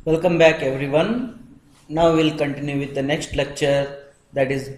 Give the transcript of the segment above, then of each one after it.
Welcome back everyone. Now we'll continue with the next lecture, that is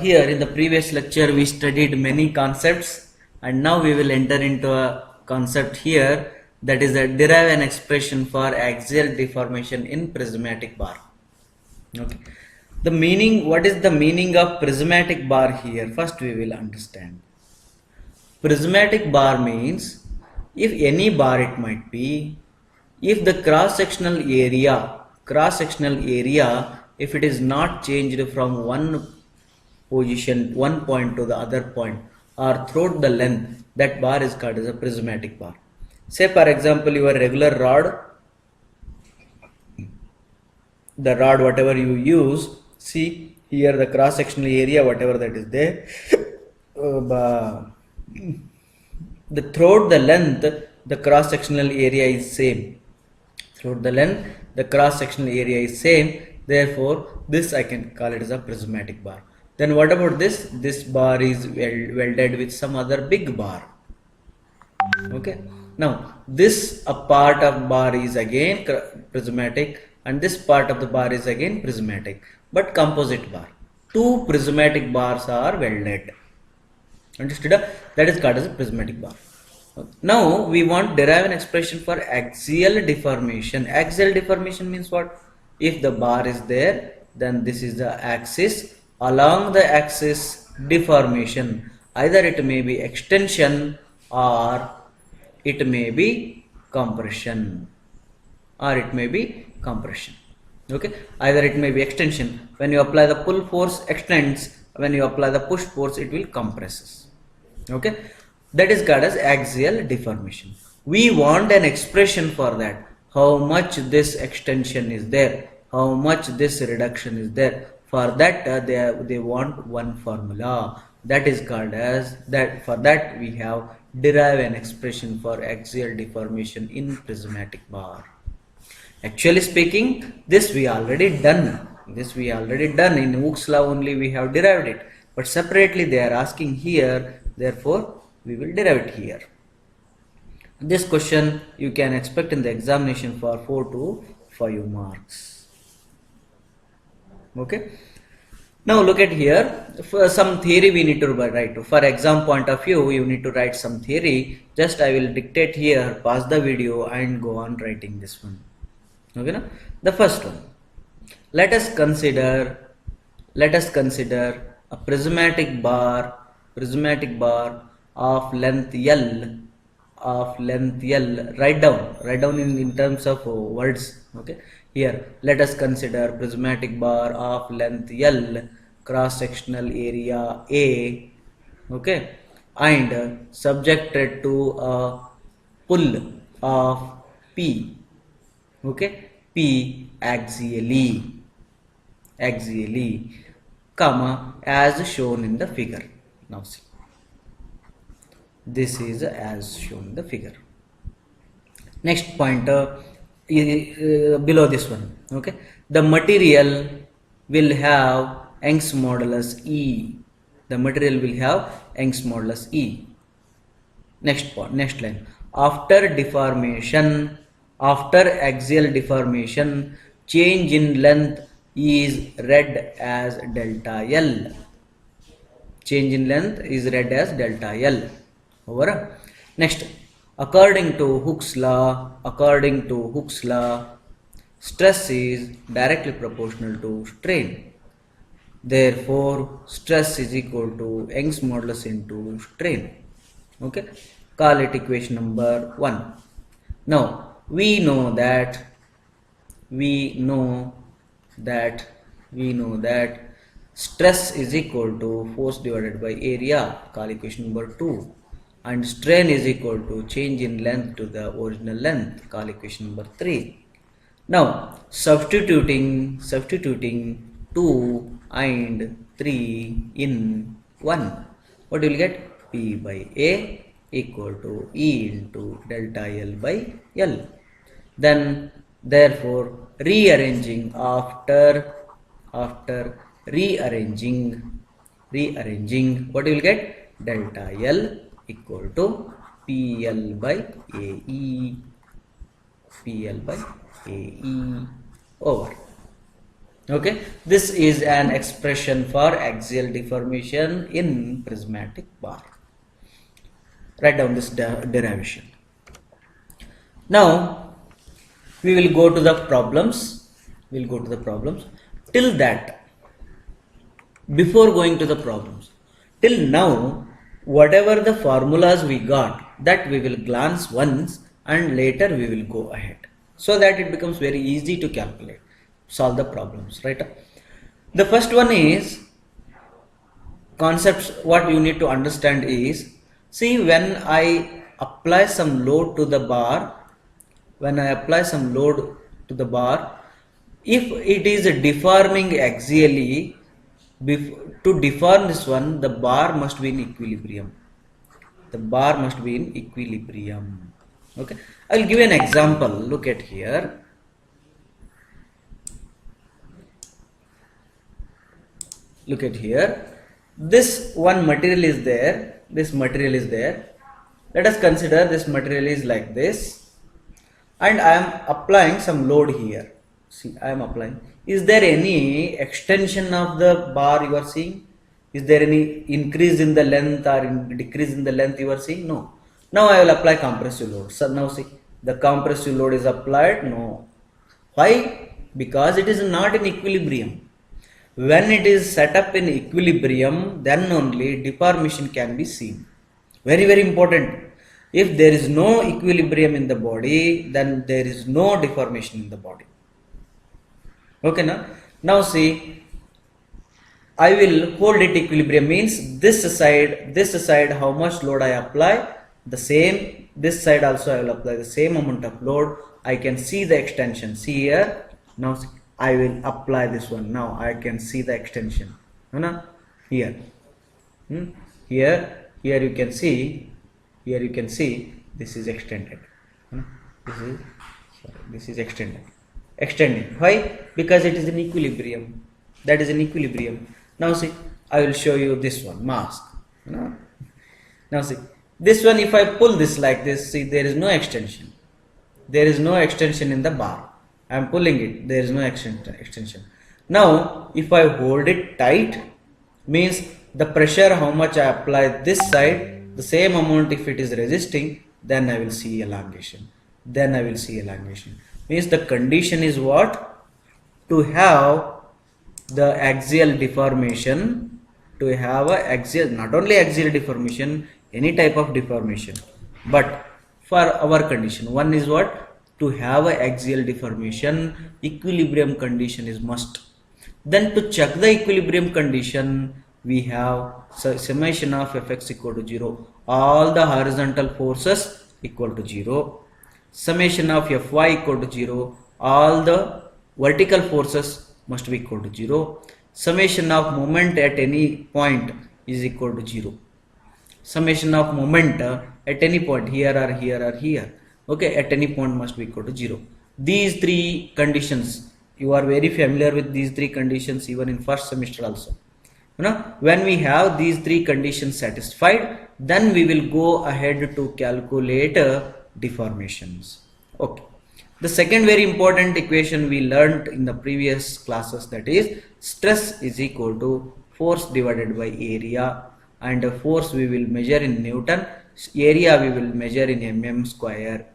here in the previous lecture we studied many concepts, and now we will enter into a concept here, that is derive an expression for axial deformation in prismatic bar. Okay. The meaning, what is the meaning of prismatic bar here? First we will understand. Prismatic bar means if any bar it might be, if the cross sectional area, if it is not changed from one position, one point to the other point, or throughout the length, that bar is called as a prismatic bar. Say for example your regular rod, the rod whatever you use, see here the cross sectional area whatever that is there, the throughout the length the cross sectional area is same. Throughout the length the cross sectional area is same, therefore this I can call it as a prismatic bar. Then what about this? This bar is welded with some other big bar. Okay, now this a part of bar is again prismatic, and this part of the bar is again prismatic, but composite bar. Two prismatic bars are welded. Understood? That is called as a prismatic bar. Now we want derive an expression for axial deformation. Axial deformation means what? If the bar is there, then this is the axis. Along the axis deformation, either it may be extension or it may be compression. Okay, either it may be extension. When you apply the pull force, extends. When you apply the push force, it will compresses. Okay, that is called as axial deformation. We want an expression for that. How much this extension is there, how much this reduction is there. For that they want one formula, that is called as that. For that we have derive an expression for axial deformation in prismatic bar. Actually speaking, this we already done. In Hooke's law only we have derived it, but separately they are asking here, therefore we will derive it here. This question you can expect in the examination for 4 to 5 marks. Okay. Now look at here, for some theory we need to write. For exam point of view, you need to write some theory. Just I will dictate here, pause the video and go on writing this one. Okay, now the first one, let us consider a prismatic bar of length L, write down in terms of words. Okay, here let us consider prismatic bar of length L, cross sectional area A, okay, and subjected to a pull of P, okay, P axially, comma, as shown in the figure. Now see, this is as shown in the figure. Next point, below this one, okay, the material will have Young's modulus E. Next point, next line, after axial deformation, change in length is read as delta L. Over. Next, according to Hooke's law, stress is directly proportional to strain. Therefore, stress is equal to Young's modulus into strain. Okay, call it equation number 1. Now we know that stress is equal to force divided by area, call equation number 2, and strain is equal to change in length to the original length, call equation number 3. Now substituting 2 and 3 in 1, what you will get? P by A equal to E into delta L by L. Then therefore rearranging, after rearranging, what you will get? Delta L equal to PL by AE. PL by AE over. Okay, this is an expression for axial deformation in prismatic bar. Write down this derivation. Now we will go to the problems. We will go to the problems. Till that, before going to the problems, till now, whatever the formulas we got, that we will glance once and later we will go ahead, so that it becomes very easy to calculate, solve the problems, right? The first one is concepts. What you need to understand is, see, when I apply some load to the bar, if it is deforming axially, to deform this one, the bar must be in equilibrium. Okay, I will give an example. Look at here. This one material is there. Let us consider this material is like this, and I am applying some load here. See, I am applying. Is there any extension of the bar you are seeing? Is there any increase in the length or decrease in the length you are seeing? No. Now I will apply compressive load. So now see, the compressive load is applied. No. Why? Because it is not in equilibrium. When it is set up in equilibrium, then only deformation can be seen. Very, very important. If there is no equilibrium in the body, then there is no deformation in the body. Okay, now see, I will hold it equilibrium, means this side how much load I apply, the same, this side also I will apply the same amount of load. I can see the extension. See here, now see, I will apply this one. Now I can see the extension. Here, here you can see, this is extended. This is extended. Why? Because it is in equilibrium. That is in equilibrium. Now see, I will show you this one, mask. Now see, this one, if I pull this like this, see, there is no extension. There is no extension in the bar. I am pulling it. There is no extension. Now, if I hold it tight, means the pressure how much I apply this side, the same amount if it is resisting, then I will see elongation. Means the condition is what? To have the axial deformation, not only axial deformation, any type of deformation, but for our condition, one is what? To have a axial deformation, equilibrium condition is must. Then to check the equilibrium condition, we have summation of Fx equal to 0, all the horizontal forces equal to 0, summation of Fy equal to 0, all the vertical forces must be equal to 0, summation of moment at any point is equal to 0, summation of moment at any point, here or here or here, okay, at any point must be equal to 0. These three conditions, you are very familiar with these three conditions even in first semester also. When we have these three conditions satisfied, then we will go ahead to calculate deformations. Okay. The second very important equation we learnt in the previous classes, that is stress is equal to force divided by area, and force we will measure in Newton, area we will measure in mm square,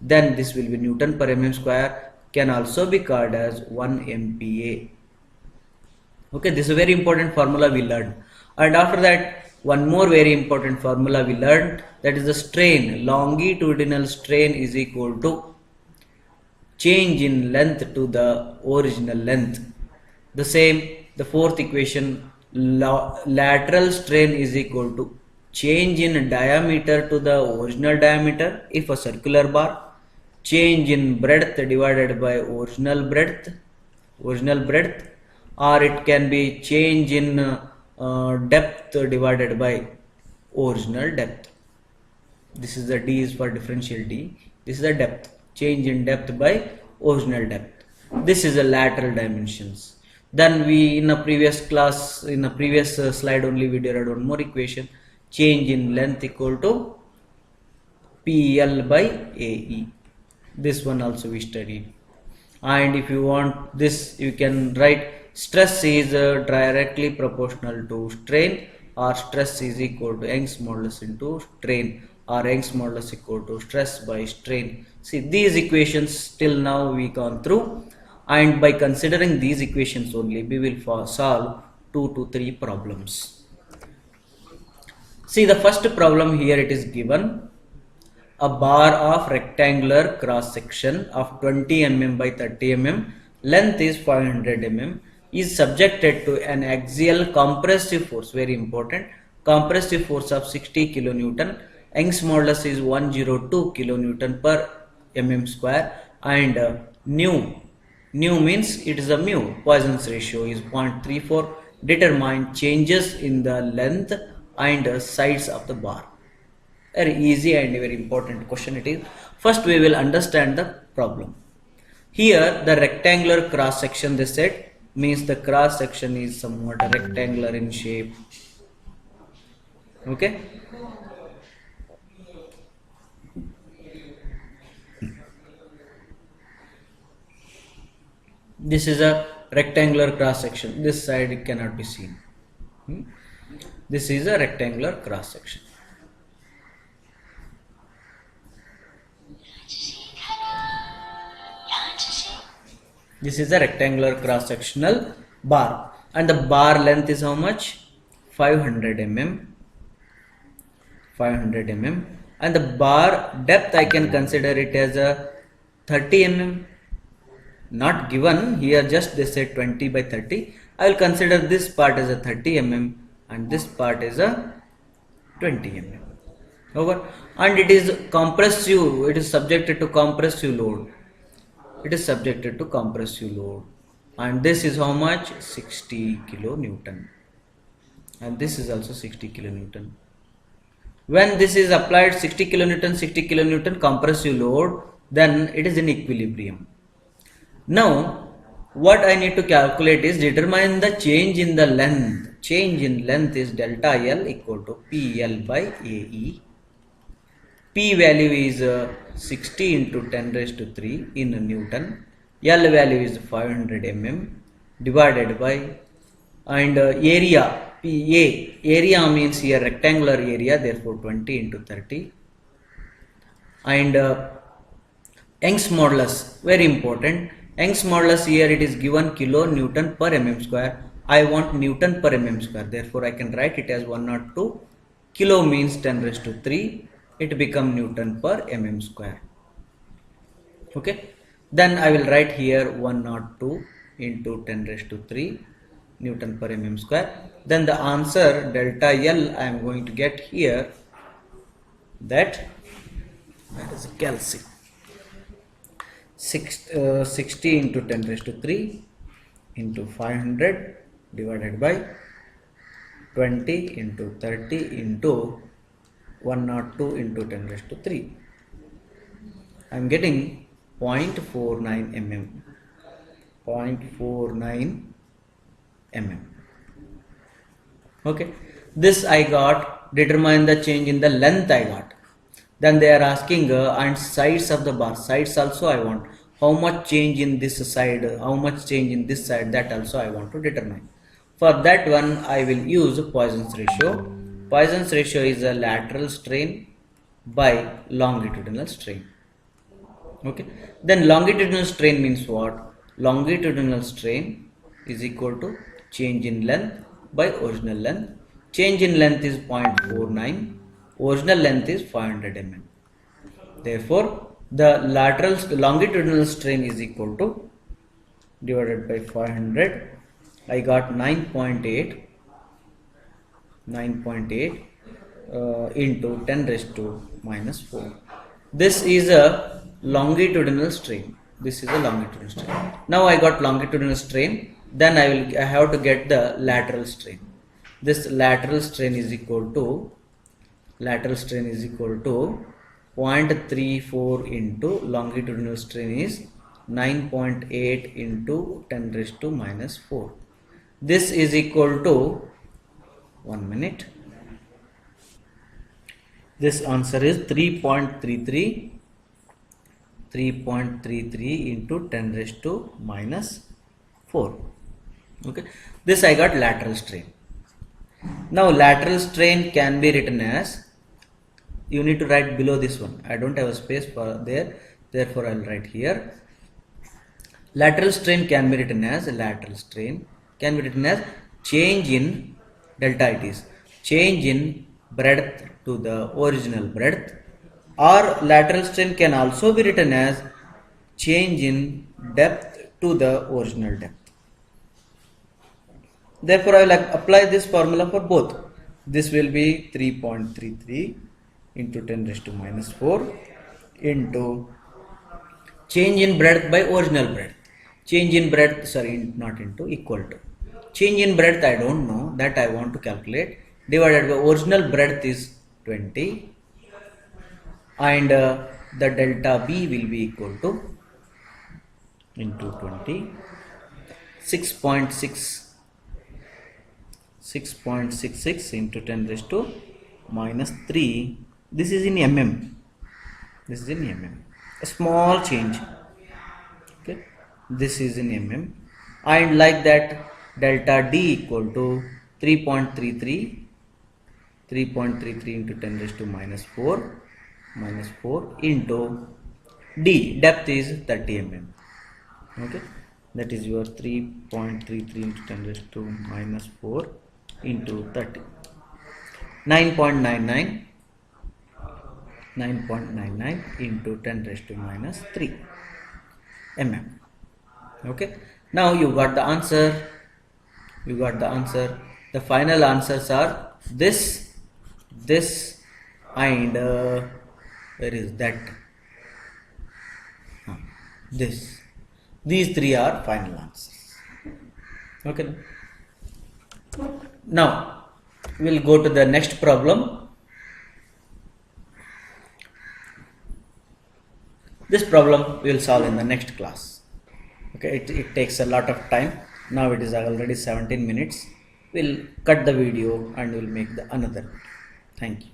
then this will be Newton per mm square, can also be called as 1 MPa. Okay, this is a very important formula we learned. And after that, one more very important formula we learned, that is the strain, longitudinal strain is equal to change in length to the original length. The same, the fourth equation, lateral strain is equal to change in diameter to the original diameter if a circular bar, change in breadth divided by original breadth, or it can be change in depth divided by original depth. This is the D is for differential D. This is the depth, change in depth by original depth. This is the lateral dimensions. Then we in a previous class, in a previous slide only, we derived one more equation, change in length equal to PL by AE. This one also we studied. And if you want this, you can write stress is directly proportional to strain, or stress is equal to Young's modulus into strain, or Young's modulus equal to stress by strain. See, these equations till now we gone through, and by considering these equations only we will solve 2 to 3 problems. See, the first problem here, it is given a bar of rectangular cross section of 20 mm by 30 mm, length is 500 mm, is subjected to an axial compressive force, very important, compressive force of 60 kilonewton. Young's modulus is 102 kilonewton per mm square, and nu means it is a mu, Poisson's ratio is 0.34. Determine changes in the length and sides of the bar. Very easy and very important question it is. First we will understand the problem. Here the rectangular cross section, they said, means the cross section is somewhat rectangular in shape. Okay. This is a rectangular cross section. This side it cannot be seen. This is a rectangular cross section. This is a rectangular cross sectional bar, and the bar length is how much? 500 mm. 500 mm, and the bar depth I can consider it as a 30 mm. Not given here, just they say 20 by 30. I will consider this part as a 30 mm and this part is a 20 mm. Over. And it is compressive, it is subjected to compressive load. It is subjected to compressive load, and this is how much? 60 kilonewton, and this is also 60 kilonewton. When this is applied 60 kilonewton compressive load, then it is in equilibrium. Now what I need to calculate is determine the change in the length. Change in length is delta L equal to PL by AE. P value is 60 into 10 raised to 3 in Newton. L value is 500 mm divided by, and area PA, area means here rectangular area, therefore 20 into 30, and Young's modulus, very important. Young's modulus here it is given kilonewton per mm square. I want Newton per mm square, therefore I can write it as 102. Kilo means 10 raised to 3. It become Newton per mm square. Okay, then I will write here 102 into 10 raised to 3 Newton per mm square. Then the answer delta L I am going to get here, that is calcium. 60 into 10 raised to 3 into 500 divided by 20 into 30 into 102 into 10 raised to 3. I am getting 0.49 mm. 0.49 mm. Okay, this I got. Determine the change in the length I got. Then they are asking and sides of the bar. Sides also I want. How much change in this side, how much change in this side, that also I want to determine. For that one I will use Poisson's ratio. Poisson's ratio is a lateral strain by longitudinal strain. Okay, then longitudinal strain means what? Longitudinal strain is equal to change in length by original length. Change in length is 0.49, original length is 500 mm. Therefore the longitudinal strain is equal to, divided by 500, I got 9.8 into 10 raised to minus 4. This is a longitudinal strain. This is a longitudinal strain. Now I got longitudinal strain, then I have to get the lateral strain. This lateral strain is equal to 0.34 into longitudinal strain is 9.8 into 10 raised to minus 4. This is equal to, 1 minute, this answer is 3.33 3.33 into 10 raised to minus 4. Okay, this I got lateral strain. Now lateral strain can be written as, you need to write below this one. I don't have a space for there, therefore I'll write here. Lateral strain can be written as change in delta, it is change in breadth to the original breadth, or lateral strain can also be written as change in depth to the original depth. Therefore, I will apply this formula for both. This will be 3.33 into 10 raised to minus 4 into change in breadth by original breadth. Change in breadth, sorry, not into, equal to. Change in breadth I don't know, that I want to calculate, divided by original breadth is 20, and the delta B will be equal to into 20, 6.66 into 10 raised to minus 3. This is in mm. This is in mm. A small change. Okay. This is in mm. And like that, delta D equal to 3.33 into 10 raised to minus 4 into D, depth is 30 mm. Okay. That is your 3.33 into 10 raised to minus 4 into 30. 9.99 into 10 raised to minus 3 mm. Okay. Now you got the answer. The final answers are this, and where is that? This. These three are final answers. Okay. Now we'll go to the next problem. This problem we will solve in the next class. Okay, it takes a lot of time. Now it is already 17 minutes. We'll cut the video and we'll make the another. Thank you.